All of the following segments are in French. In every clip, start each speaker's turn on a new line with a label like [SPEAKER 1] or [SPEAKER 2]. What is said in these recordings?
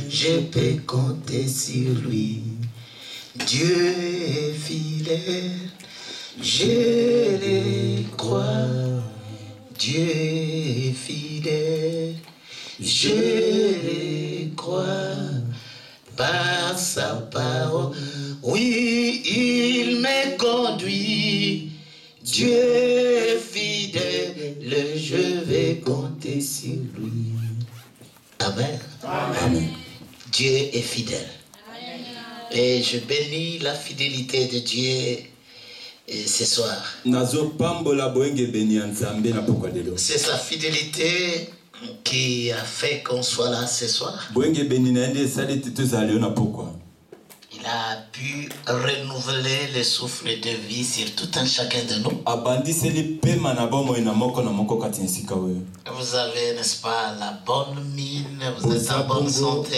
[SPEAKER 1] je peux compter sur lui. Dieu est fidèle, je le crois. Dieu est fidèle, je le crois. Par sa parole, oui, il me conduit. Dieu est fidèle, je vais compter sur lui. Amen.
[SPEAKER 2] Amen.
[SPEAKER 1] Dieu est fidèle. Et je bénis la fidélité de Dieu ce soir. C'est sa fidélité qui a fait qu'on soit là ce soir. Il a pu renouveler le souffle de vie sur tout un chacun de nous. Vous avez, n'est-ce pas, la bonne mine, vous êtes en bonne santé.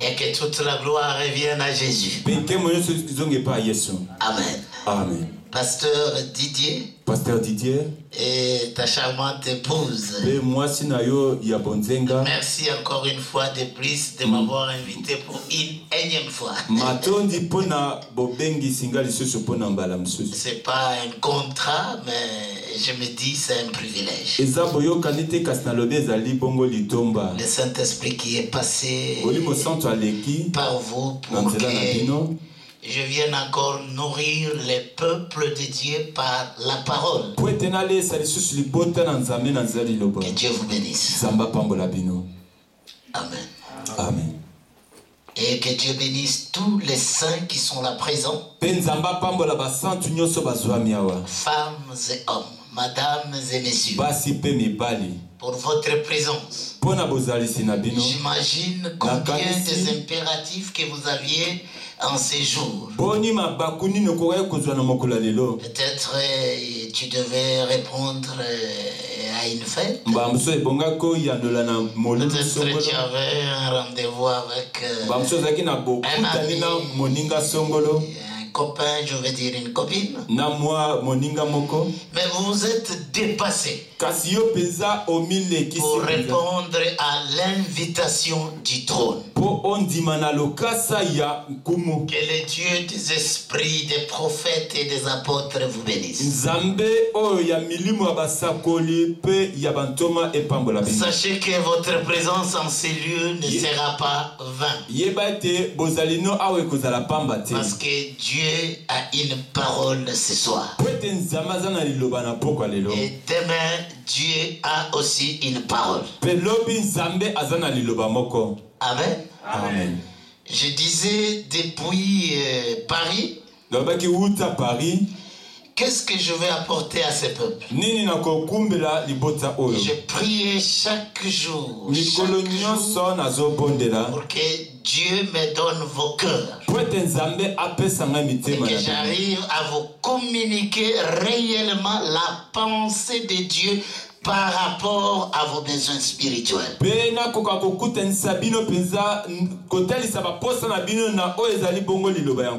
[SPEAKER 1] Et que toute la gloire revienne à Jésus. Amen.
[SPEAKER 2] Amen.
[SPEAKER 1] Pasteur Didier.
[SPEAKER 2] Pasteur Didier.
[SPEAKER 1] Et ta charmante épouse. Merci encore une fois de plus de m'avoir invité pour une énième fois. C'est pas un contrat, mais je me dis c'est un privilège. Le Saint-Esprit qui est passé par vous pour que je vienne encore nourrir les peuples de Dieu par la parole. Que Dieu vous bénisse. Amen.
[SPEAKER 2] Amen.
[SPEAKER 1] Et que Dieu bénisse tous les saints qui sont là présents. Femmes et hommes, madames et messieurs. Pour votre présence. J'imagine combien des impératifs que vous aviez en ces jours. Peut-être tu devais répondre à une fête. Peut-être tu avais un rendez-vous avec un ami, un copain, je veux dire une copine. Mais vous vous êtes dépassé pour répondre à l'invitation du trône. Que le Dieu des esprits, des prophètes et des apôtres vous bénisse. Sachez que votre présence en ces lieux ne sera pas vain. Parce que Dieu a une parole ce soir. Et demain, Dieu a aussi une parole. Amen.
[SPEAKER 2] Amen.
[SPEAKER 1] Je disais depuis Paris, qu'est-ce que je vais apporter à ces peuples? Je priais chaque jour pour que Dieu me donne vos cœurs et que j'arrive à vous communiquer réellement la pensée de Dieu par rapport à vos besoins spirituels.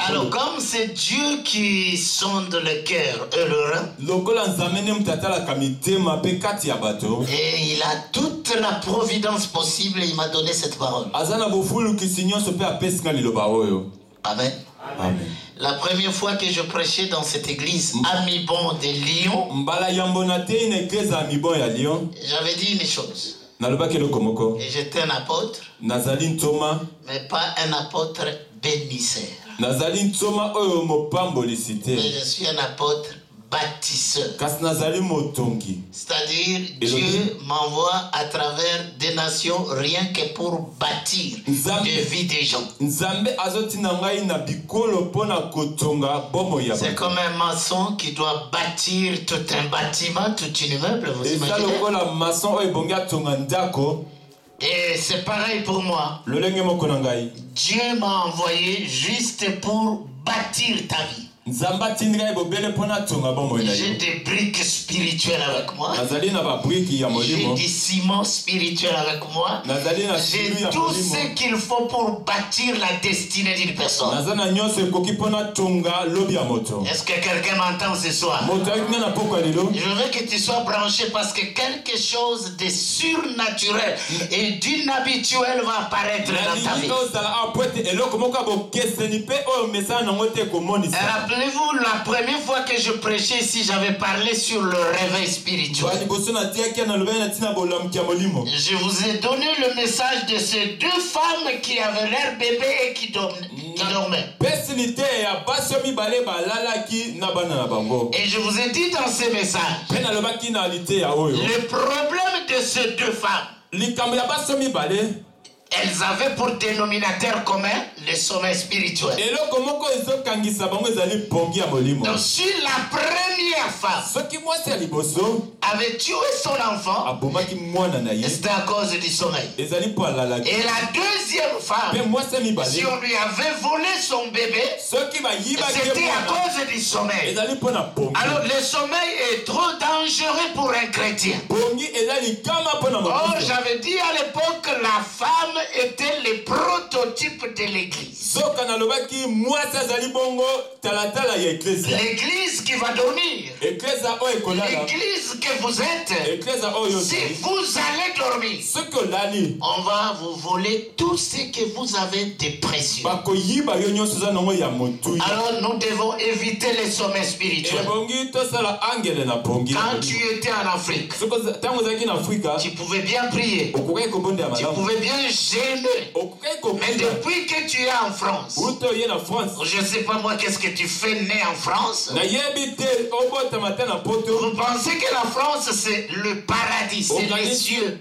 [SPEAKER 1] Alors comme c'est Dieu qui sonde le cœur et le rein, et il a toute la providence possible, il m'a donné cette parole. Amen.
[SPEAKER 2] Amen.
[SPEAKER 1] La première fois que je prêchais dans cette église à Mibon de Lyon, j'avais dit une chose. Et j'étais un apôtre, mais pas un apôtre bénisseur. Mais je suis un apôtre bâtisseur. C'est-à-dire, Dieu m'envoie à travers des nations rien que pour bâtir des vies des gens. C'est comme un maçon qui doit bâtir tout un bâtiment, tout un immeuble, vous imaginez? Et c'est pareil pour moi. Dieu m'a envoyé juste pour bâtir ta vie. J'ai des briques spirituelles avec moi. J'ai du ciment spirituel avec moi. J'ai tout ce qu'il faut pour bâtir la destinée d'une personne. Est-ce que quelqu'un m'entend ce soir? Je veux que tu sois branché parce que quelque chose de surnaturel et d'inhabituel va apparaître dans ta vie. Rappelez-vous, la première fois que je prêchais ici, j'avais parlé sur le réveil spirituel. Je vous ai donné le message de ces deux femmes qui avaient leur bébé et qui dormaient. Et je vous ai dit dans ces messages, le problème de ces deux femmes, elles avaient pour dénominateur commun le sommeil spirituel. Donc si la première femme avait tué son enfant, c'était à cause du sommeil. Et la deuxième femme, si on lui avait volé son bébé, c'était à cause du sommeil. Alors le sommeil est trop dangereux pour un chrétien. Or j'avais dit à l'époque, la femme était le prototype de l'église. L'église qui va dormir. L'église que vous êtes. Si vous allez dormir, on va vous voler tout ce que vous avez de précieux. Alors nous devons éviter les sommets spirituels. Quand tu étais en Afrique, tu pouvais bien prier. Tu pouvais bien jeûner. Mais depuis que tu es en France, je ne sais pas moi qu'est-ce que tu fais né en France. Vous pensez que la France c'est le paradis, c'est les cieux.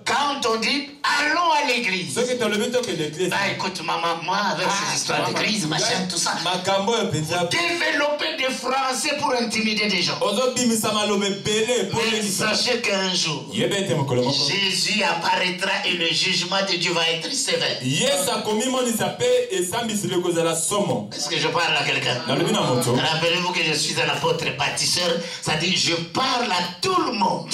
[SPEAKER 1] Quand on dit allons à l'église, écoute maman, moi avec ces histoires d'église, machin, tout ça, développer des français pour intimider des gens. Mais sachez qu'un jour, Jésus apparaîtra et le jugement de Dieu va être sévère. Est-ce que je parle à quelqu'un? Rappelez-vous que je suis un apôtre bâtisseur, ça dit je parle à tout le monde.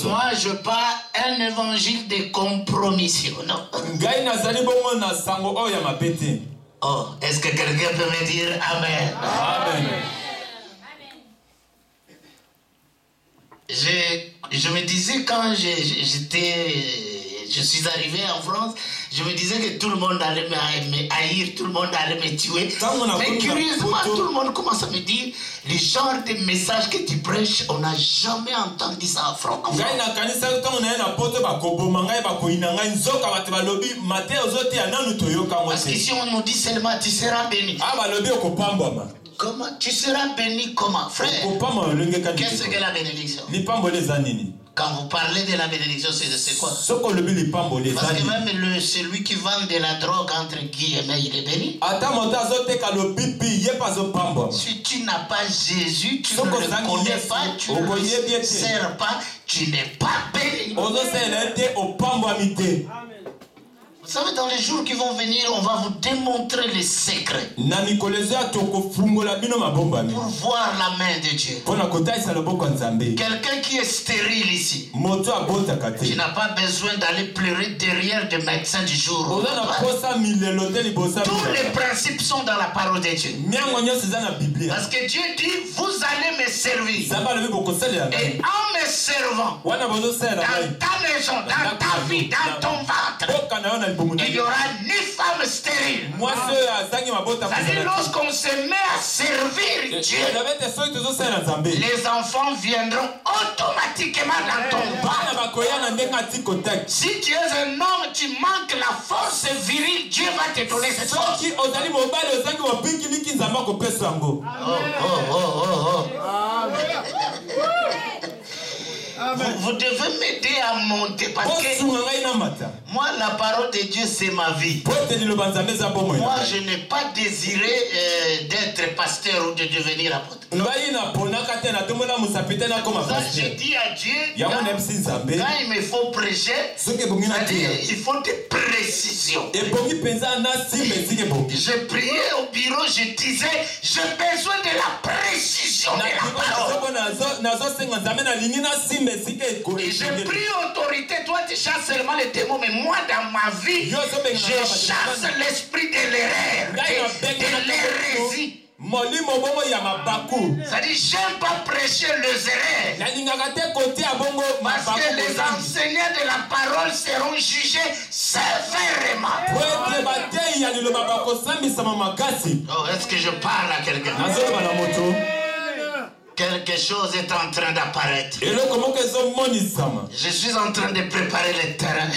[SPEAKER 1] Moi je parle un évangile de compromission, non? Oh, est-ce que quelqu'un peut me dire Amen? Amen. Je me disais quand je suis arrivé en France, je me disais que tout le monde allait me haïr, tout le monde allait me tuer. Mais curieusement, tout le monde commence à me dire, le genre de message que tu prêches, on n'a jamais entendu ça en France. Parce qu'ici on nous dit seulement, tu seras béni. Comment? Tu seras béni comment, frère? Qu'est-ce que la bénédiction? Quand vous parlez de la bénédiction, c'est quoi? Parce que même celui qui vend de la drogue, entre guillemets, il est béni. Si tu n'as pas Jésus, tu ne le connais pas, tu ne le sers pas, tu n'es pas béni. Vous savez, dans les jours qui vont venir, on va vous démontrer les secrets. Pour voir la main de Dieu. Quelqu'un qui est stérile ici, tu n'as pas besoin d'aller pleurer derrière des médecins du jour. Tous les principes sont dans la parole de Dieu. Parce que Dieu dit, vous allez me servir. Et en me servant, dans ta maison, dans ta vie, dans ton ventre, il n'y aura ni femme stérile. C'est-à-dire lorsqu'on se met à servir Dieu, les enfants viendront automatiquement dans ton ventre. Si tu es un homme, tu manques la force virile, Dieu va te donner cette force. Vous devez m'aider à monter parce que moi la parole de Dieu c'est ma vie. Moi je n'ai pas désiré d'être pasteur ou de devenir apôtre. je dis à Dieu, quand il me faut prêcher, il faut des précisions. Je priais au bureau, je disais, j'ai besoin de la précision de la parole. Et je prie autorité, toi tu chasses seulement les démons, mais moi dans ma vie, je chasse l'esprit de l'erreur, de l'hérésie. Ça dit, j'aime pas prêcher les erreurs. Parce que les enseignants de la parole seront jugés sévèrement. Oh, est-ce que je parle à quelqu'un? Quelque chose est en train d'apparaître. Je suis en train de préparer le terrain.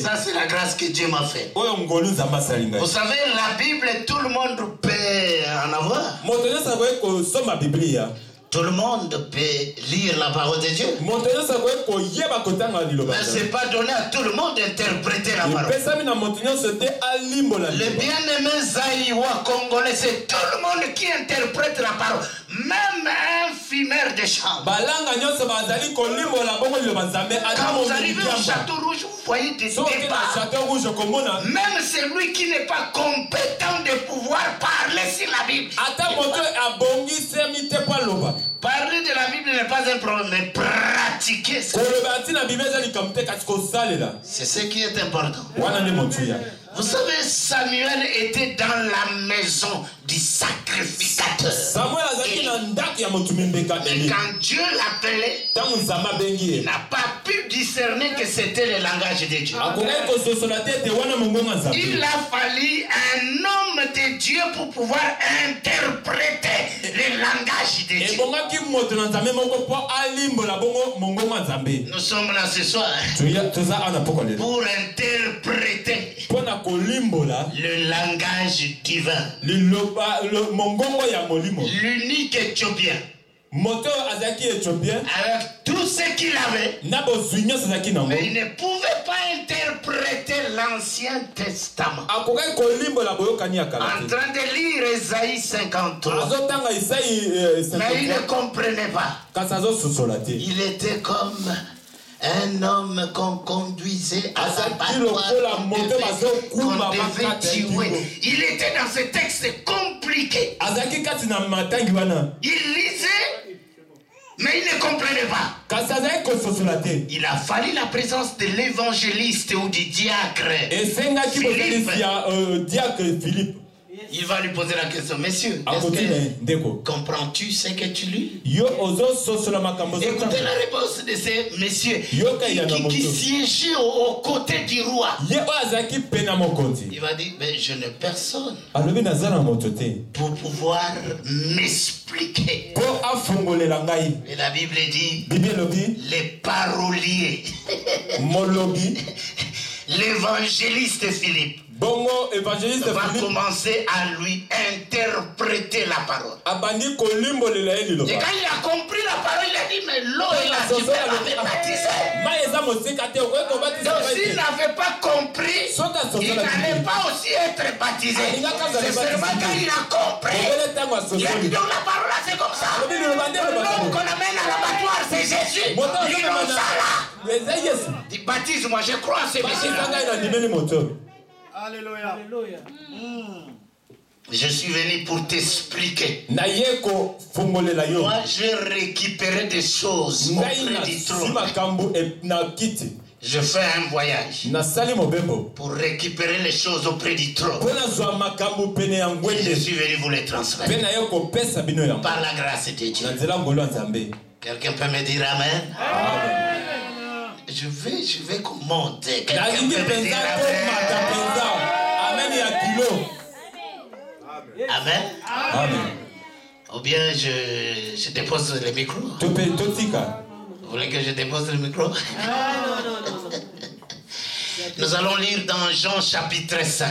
[SPEAKER 1] Ça, c'est la grâce que Dieu m'a fait. Vous savez, la Bible, tout le monde peut en avoir. Tout le monde peut lire la parole de Dieu. Mais ce n'est pas donné à tout le monde d'interpréter la parole. Le bien-aimé Zaïwa congolais, c'est tout le monde qui interprète la parole. Même un fumeur de chambre. Quand vous arrivez au Château Rouge, vous voyez des débats. Même celui qui n'est pas compétent de pouvoir parler sur la Bible. Parler de la Bible n'est pas un problème, mais pratiquer ça, c'est ce qui est important. Vous savez, Samuel était dans la maison du sacrificateur. Et quand Dieu l'appelait, il n'a pas pu discerner que c'était le langage de Dieu. Il a fallu un homme de Dieu pour pouvoir interpréter le langage de Dieu. Nous sommes là ce soir pour interpréter le langage divin. L'unique Éthiopien, avec tout ce qu'il avait, mais il ne pouvait pas interpréter l'Ancien Testament. En train de lire Ésaïe 53, mais il ne comprenait pas. Il était comme un homme qu'on conduisait à l'abattoir, qu'on devait tuer. Il était dans ce texte compliqué. Il lisait, mais il ne comprenait pas. Il a fallu la présence de l'évangéliste ou du diacre Philippe. Il va lui poser la question, monsieur, comprends-tu ce que tu lis? Écoutez la réponse de ce monsieur qui siégeait aux côtés du roi. Il va dire, mais je n'ai personne pour pouvoir m'expliquer. Et la Bible dit, les paroliers, l'évangéliste Philippe va commencer à lui interpréter la parole. Et quand il a compris la parole, il a dit, mais l'eau est là, tu peux m'avoir baptisé. Donc s'il n'avait pas compris, il n'allait pas aussi être baptisé. C'est seulement quand il a compris, il a dit, donc la parole là c'est comme ça. L'homme qu'on amène à l'abattoir, c'est Jésus. L'innocent là. Il baptise, moi je crois à ce Messie. Alléluia. Je suis venu pour t'expliquer. Moi, j'ai récupéré des choses auprès du trône. Je fais un voyage pour récupérer les choses auprès du trône. Et je suis venu vous les transmettre par la grâce de Dieu. Quelqu'un peut me dire Amen? Amen. Je vais monter. Quelqu'un peut me dire Amen? Amen. Amen. Ou bien je dépose le micro. Vous voulez que je dépose le micro? Nous allons lire dans Jean chapitre 5.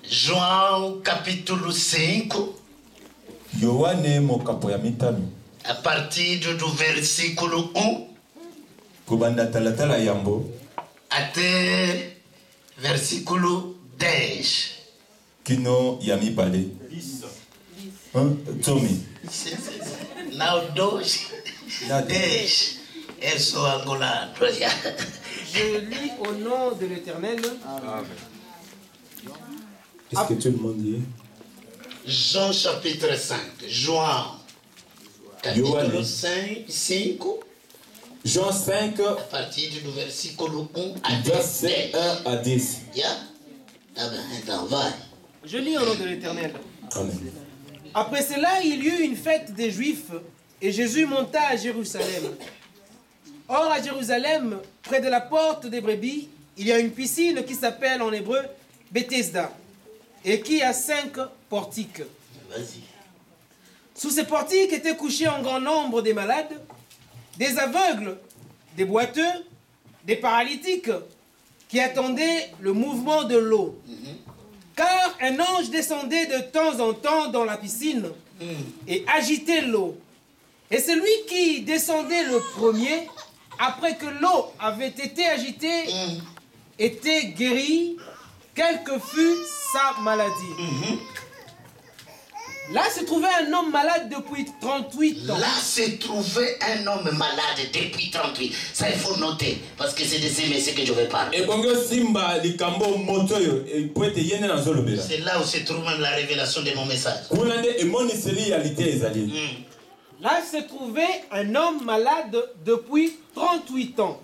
[SPEAKER 1] Jean chapitre 5. À partir du verset 1 à verset 10.
[SPEAKER 2] Kino Yami Palé. Tommy.
[SPEAKER 1] Now Doge. Dej. Eso Angola.
[SPEAKER 3] Je lis au nom de l'Éternel.
[SPEAKER 2] Qu'est-ce que tout le monde dit?
[SPEAKER 1] Jean chapitre 5. Jean. Capítulo 5.
[SPEAKER 2] Jean 5.
[SPEAKER 1] À partir du verset 1 à 10.
[SPEAKER 2] Verset 1 à 10.
[SPEAKER 3] Je lis au nom de l'Éternel.
[SPEAKER 2] Amen.
[SPEAKER 3] Après cela, il y eut une fête des Juifs et Jésus monta à Jérusalem. Or, à Jérusalem, près de la porte des brebis, il y a une piscine qui s'appelle en hébreu Bethesda et qui a 5 portiques. Sous ces portiques étaient couchés en grand nombre des malades, des aveugles, des boiteux, des paralytiques qui attendaient le mouvement de l'eau. Car un ange descendait de temps en temps dans la piscine et agitait l'eau. Et celui qui descendait le premier, après que l'eau avait été agitée, était guéri, quelle que fût sa maladie. Là se trouvait un homme malade depuis 38 ans.
[SPEAKER 1] Là se trouvait un homme malade depuis 38. Ça, il faut noter, parce que c'est de ces messieurs que je vais parler. C'est là où se trouve même la révélation de mon message.
[SPEAKER 3] Là se trouvait un homme malade depuis 38 ans.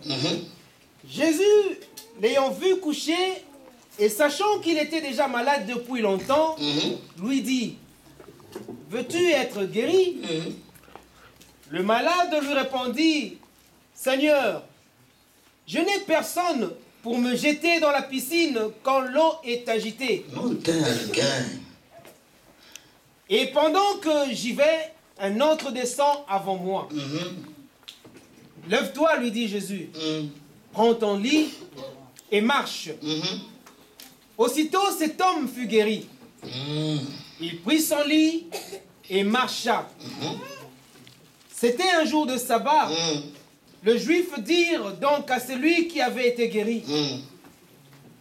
[SPEAKER 3] Jésus, l'ayant vu coucher, et sachant qu'il était déjà malade depuis longtemps, lui dit: veux-tu être guéri? Le malade lui répondit: Seigneur, je n'ai personne pour me jeter dans la piscine quand l'eau est agitée. Et pendant que j'y vais, un autre descend avant moi. Lève-toi, lui dit Jésus. Prends ton lit et marche. Aussitôt, cet homme fut guéri. Il prit son lit et marcha. C'était un jour de sabbat. Les Juifs dirent donc à celui qui avait été guéri: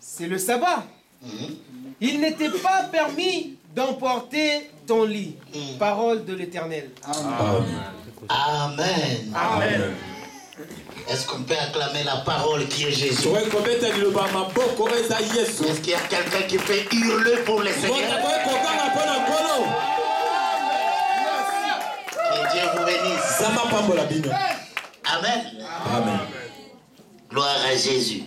[SPEAKER 3] c'est le sabbat. Il n'était pas permis d'emporter ton lit. Parole de l'Éternel.
[SPEAKER 1] Amen. Amen. Est-ce qu'on peut acclamer la parole qui est Jésus? Est-ce qu'il y a quelqu'un qui peut hurler pour le Seigneur? Que Dieu vous bénisse. Amen.
[SPEAKER 2] Amen.
[SPEAKER 1] Gloire à Jésus.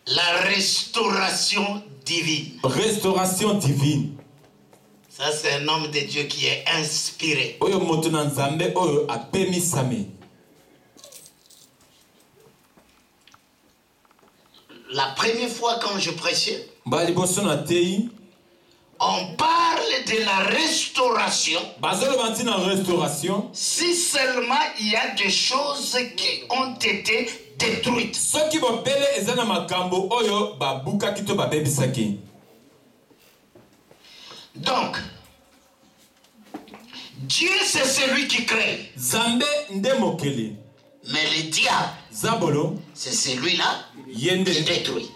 [SPEAKER 1] La restauration divine.
[SPEAKER 2] Restauration divine.
[SPEAKER 1] Ça, c'est un homme de Dieu qui est inspiré. La première fois quand je prêchais, on parle de la restauration. Si seulement il y a des choses qui ont été détruites. Donc, Dieu c'est celui qui crée. Mais le diable, c'est celui-là qui détruit.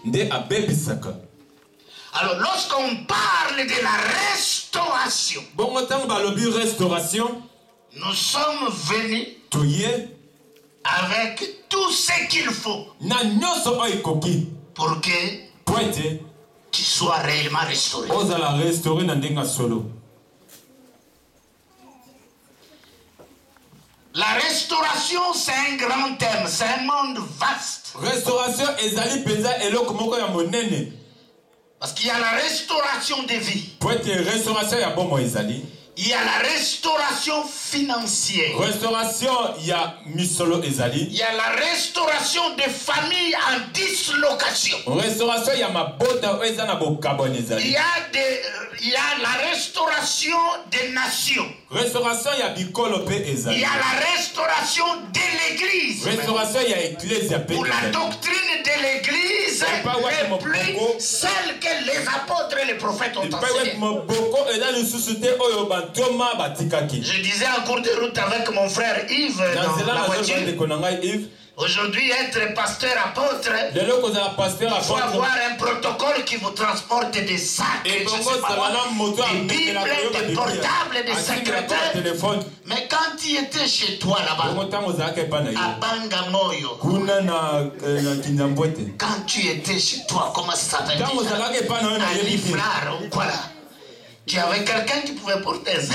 [SPEAKER 1] Alors, lorsqu'on parle de la restauration, nous sommes venus avec tout ce qu'il faut pour que tu sois réellement restauré. La restauration, c'est un grand thème, c'est un monde vaste.
[SPEAKER 2] Restauration ezali peza eloko moko ya monene.
[SPEAKER 1] Parce qu'il y a la restauration des vies.
[SPEAKER 2] Restauration ya bomo ezali.
[SPEAKER 1] Il y a la restauration financière.
[SPEAKER 2] Restauration ya misolo ezali.
[SPEAKER 1] Il y a la restauration des familles en dislocation.
[SPEAKER 2] Restauration ya mabota ezana bokabon ezali.
[SPEAKER 1] Il y a la restauration des nations.
[SPEAKER 2] Restauration ya bikolo pe ezali.
[SPEAKER 1] Il y a la restauration de l'église.
[SPEAKER 2] Restauration ya église ya pe.
[SPEAKER 1] Pour la doctrine de l'église est plus celle que les apôtres et les prophètes ont enseignée. Je disais en cours de route avec mon frère Yves dans la voiture Aujourd'hui, être pasteur apôtre, il faut avoir un protocole qui vous transporte des sacs, des Bibles, des portables, des secrétaires. Mais quand tu étais chez toi là-bas, à Bangamoyo, quand tu étais chez toi, comment ça s'appelle? À Liflar ou quoi là? Tu avais quelqu'un qui pouvait porter ça.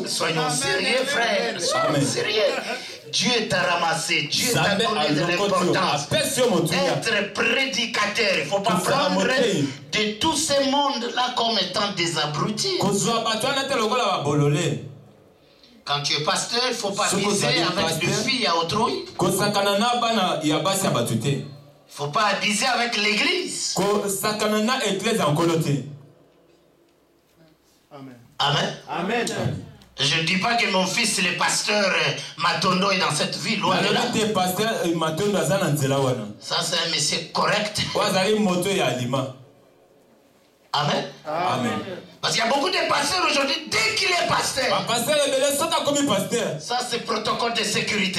[SPEAKER 1] Soyons sérieux, frère. Soyons sérieux. Dieu t'a ramassé. Dieu t'a donné de l'importance. Être prédicateur. Il ne faut pas prendre de tous ces mondes-là comme étant des abrutis. Quand tu es pasteur, il ne faut pas viser avec des filles à autrui. Il ne faut pas viser avec l'église. Amen. Amen. Je ne dis pas que mon fils, le pasteur Matondo, est dans cette ville. Loin de là. Ça, c'est un monsieur correct. Amen. Amen. Parce qu'il y a beaucoup de pasteurs aujourd'hui, dès qu'il est pasteur, ça c'est protocole de sécurité.